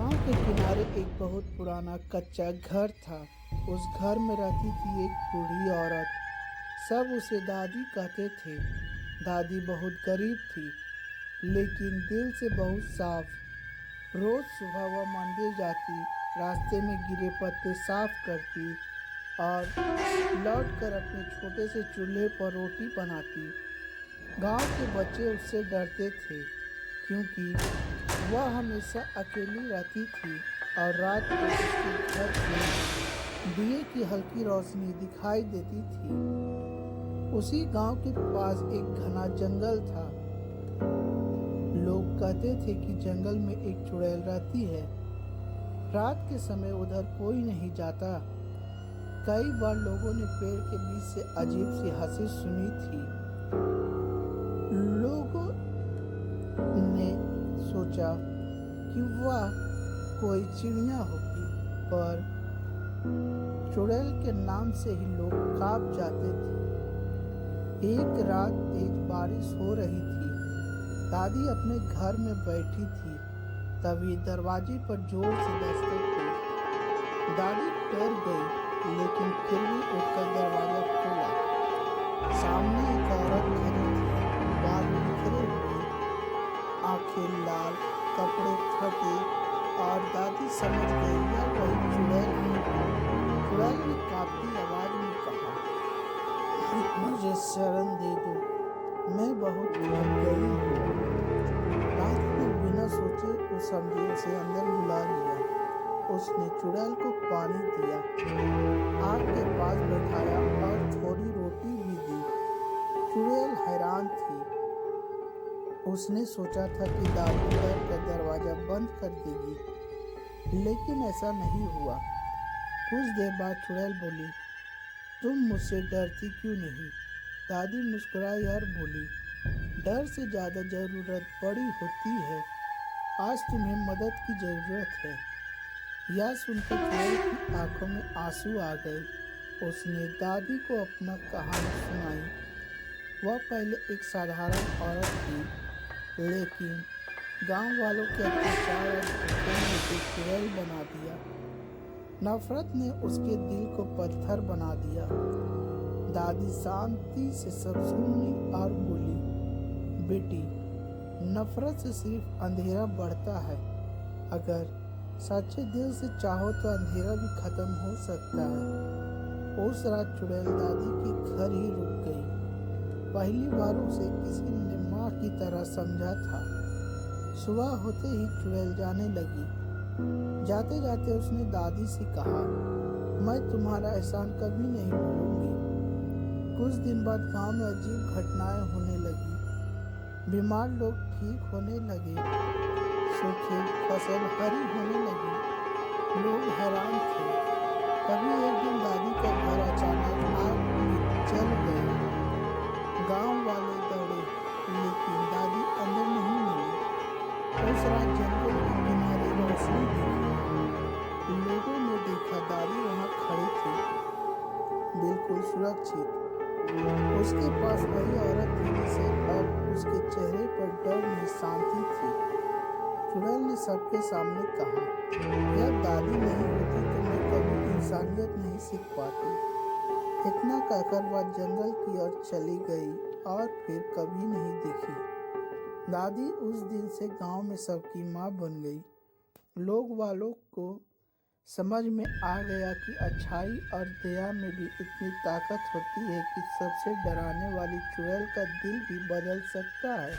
गांव के किनारे एक बहुत पुराना कच्चा घर था। उस घर में रहती थी एक बूढ़ी औरत। सब उसे दादी कहते थे। दादी बहुत गरीब थी, लेकिन दिल से बहुत साफ। रोज सुबह वह मंदिर जाती, रास्ते में गिरे पत्ते साफ करती और लौटकर अपने छोटे से चूल्हे पर रोटी बनाती। गांव के बच्चे उससे डरते थे, क्योंकि वह हमेशा अकेली रहती थी और रात को उसके घर से दिए की हल्की रोशनी दिखाई देती थी। उसी गांव के पास एक घना जंगल था। लोग कहते थे कि जंगल में एक चुड़ैल रहती है। रात के समय उधर कोई नहीं जाता। कई बार लोगों ने पेड़ के बीच से अजीब सी हंसी सुनी थी। लोगों ने सोचा कि वह कोई चिड़िया होगी, पर चुड़ैल के नाम से ही लोग कांप जाते थे। एक रात तेज बारिश हो रही थी। दादी अपने घर में बैठी थी, तभी दरवाजे पर जोर से दस्तक हुई। दादी डर गई, लेकिन फिर भी उठकर दरवाजा खोला। सामने एक औरत खड़ी थी, बाल बिखरे हुए, आंखें लाल, कपड़े फटे, और दादी समझ गई यह वही चुड़ैल है। चुड़ैल ने कांपती आवाज में कहा, मुझे शरण दे दो, मैं बहुत थक गई हूँ। दादी ने बिना सोचे उस समझे उसे अंदर बुला लिया। उसने चुड़ैल को पानी दिया, आग के पास बैठाया और थोड़ी रोटी भी दी। चुड़ैल हैरान थी। उसने सोचा था कि दादी डर कर दरवाजा बंद कर देगी, लेकिन ऐसा नहीं हुआ। कुछ देर बाद चुड़ैल बोली, तुम मुझसे डरती क्यों नहीं? दादी मुस्कुराई और बोली, डर से ज्यादा जरूरत बड़ी होती है। आज तुम्हें मदद की जरूरत है। यह सुनकर चुड़ैल की आंखों में आंसू आ गए। उसने दादी को अपना कहानी सुनाई। वह पहले एक साधारण औरत थी, लेकिन गांव वालों के अत्याचार और धोखे ने उसे चुड़ैल बना दिया। नफरत ने उसके दिल को पत्थर बना दिया। दादी शांति से सब सुनी और बोली, बेटी, नफरत से सिर्फ अंधेरा बढ़ता है। अगर सच्चे दिल से चाहो तो अंधेरा भी खत्म हो सकता है। उस रात चुड़ैल दादी के घर ही रुक गई। पहली बार उसे किसी ने माँ की तरह समझा था। सुबह होते ही चुड़ैल जाने लगी। जाते जाते उसने दादी से कहा, मैं तुम्हारा एहसान कभी नहीं भूलूंगी। कुछ दिन बाद गांव में अजीब घटनाएं होने लगी। बीमार लोग ठीक होने लगे, सूखे फसल हरी होने लगी। लोग हैरान थे। कभी एक दिन दादी का घर अचानक आग में जल गया। गांव वाले दौड़े, लेकिन दादी अंदर नहीं मिली। उस रात जंगल के किनारे रोशनी दिखी। लोगों ने देखा दादी वहां खड़ी थी, बिल्कुल सुरक्षित। उसके पास वही औरत थी जिसे अब उसके चेहरे पर डर नहीं, शांति थी। चुड़ैल ने सबके सामने कहा, यह दादी नहीं होती तो मैं कभी इंसानियत नहीं सीख पाती। इतना कहकर वह जंगल की ओर चली गई और फिर कभी नहीं दिखी। दादी उस दिन से गांव में सबकी माँ बन गई। लोग वालों को समझ में आ गया कि अच्छाई और दया में भी इतनी ताकत होती है कि सबसे डराने वाली चुड़ैल का दिल भी बदल सकता है।